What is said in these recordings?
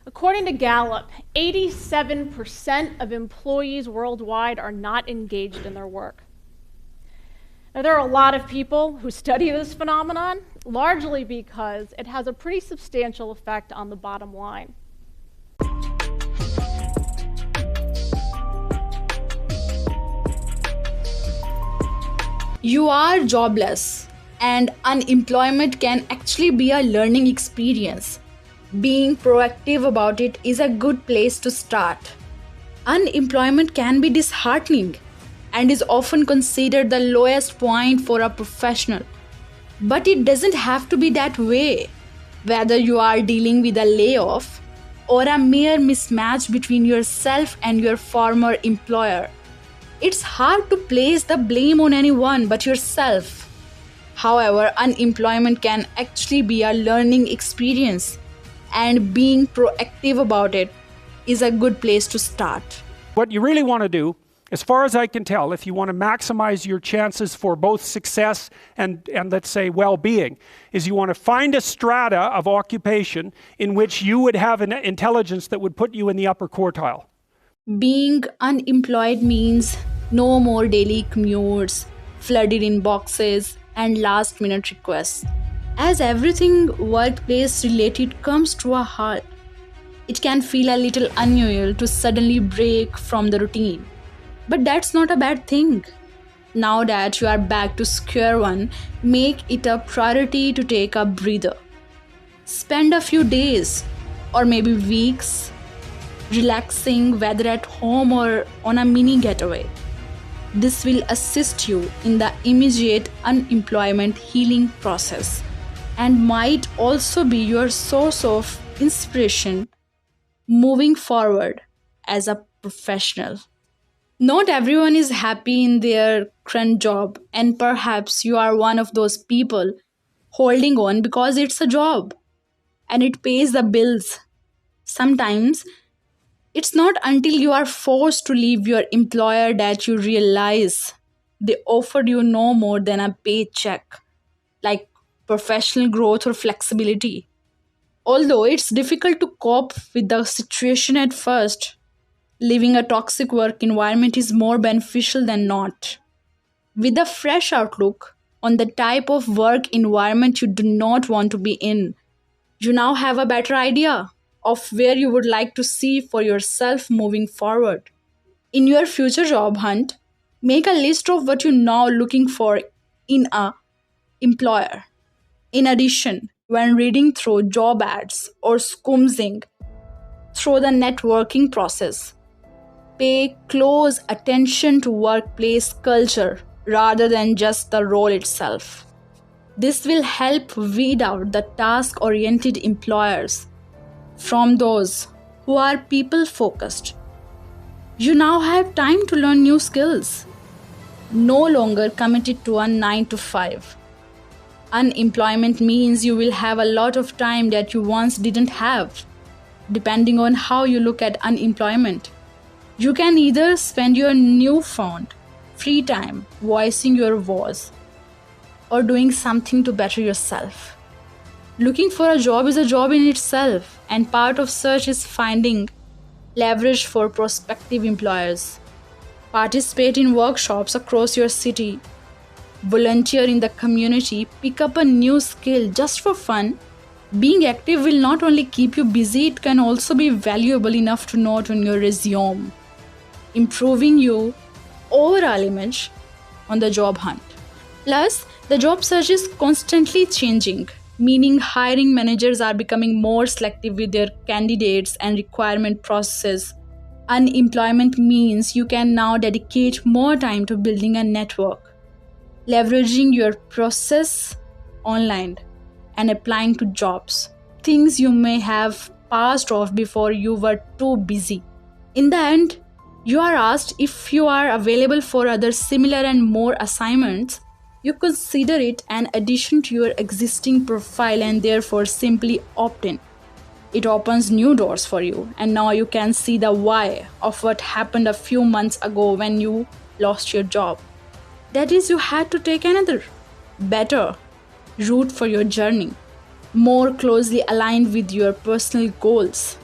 According to Gallup, 87% of employees worldwide are not engaged in their work. Now, there are a lot of people who study this phenomenon, largely because it has a pretty substantial effect on the bottom line. You are jobless, and unemployment can actually be a learning experience. Being proactive about it is a good place to start. Unemployment can be disheartening and is often considered the lowest point for a professional. But it doesn't have to be that way. Whether you are dealing with a layoff or a mere mismatch between yourself and your former employer, it's hard to place the blame on anyone but yourself. However, unemployment can actually be a learning experience, and being proactive about it is a good place to start. What you really want to do, as far as I can tell, if you want to maximize your chances for both success and let's say well-being, is you want to find a strata of occupation in which you would have an intelligence that would put you in the upper quartile. Being unemployed means no more daily commutes, flooded inboxes, and last-minute requests. As everything workplace-related comes to a halt, it can feel a little unusual to suddenly break from the routine. But that's not a bad thing. Now that you are back to square one, make it a priority to take a breather. Spend a few days, or maybe weeks, relaxing, whether at home or on a mini getaway. This will assist you in the immediate unemployment healing process and might also be your source of inspiration moving forward as a professional. Not everyone is happy in their current job, and perhaps you are one of those people holding on because it's a job and it pays the bills. Sometimes it's not until you are forced to leave your employer that you realize they offered you no more than a paycheck, like professional growth or flexibility. Although it's difficult to cope with the situation at first, leaving a toxic work environment is more beneficial than not. With a fresh outlook on the type of work environment you do not want to be in, you now have a better idea of where you would like to see for yourself moving forward. In your future job hunt, make a list of what you're now looking for in a employer. In addition, when reading through job ads or skimming through the networking process, pay close attention to workplace culture rather than just the role itself. This will help weed out the task-oriented employers from those who are people-focused. You now have time to learn new skills, no longer committed to a 9 to 5. Unemployment means you will have a lot of time that you once didn't have, depending on how you look at unemployment. You can either spend your newfound free time voicing your voice or doing something to better yourself. Looking for a job is a job in itself, and part of search is finding leverage for prospective employers. Participate in workshops across your city, volunteer in the community, pick up a new skill just for fun. Being active will not only keep you busy, it can also be valuable enough to note on your resume, improving your overall image on the job hunt. Plus, the job search is constantly changing, meaning hiring managers are becoming more selective with their candidates and requirement processes. Unemployment means you can now dedicate more time to building a network, leveraging your process online, and applying to jobs, things you may have passed off before you were too busy. In the end, you are asked if you are available for other similar and more assignments. You consider it an addition to your existing profile and therefore simply opt in. It opens new doors for you, and now you can see the why of what happened a few months ago when you lost your job. That is, you had to take another, better route for your journey, more closely aligned with your personal goals.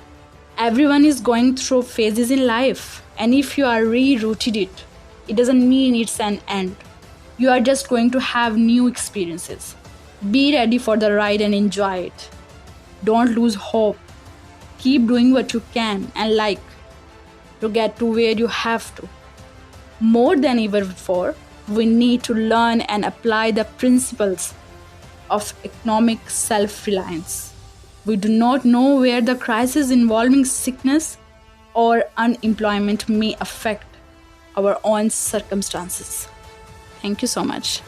Everyone is going through phases in life, and if you are rerouted it doesn't mean it's an end. You are just going to have new experiences. Be ready for the ride and enjoy it. Don't lose hope. Keep doing what you can and like to get to where you have to. More than ever before, we need to learn and apply the principles of economic self-reliance. We do not know where the crisis involving sickness or unemployment may affect our own circumstances. Thank you so much.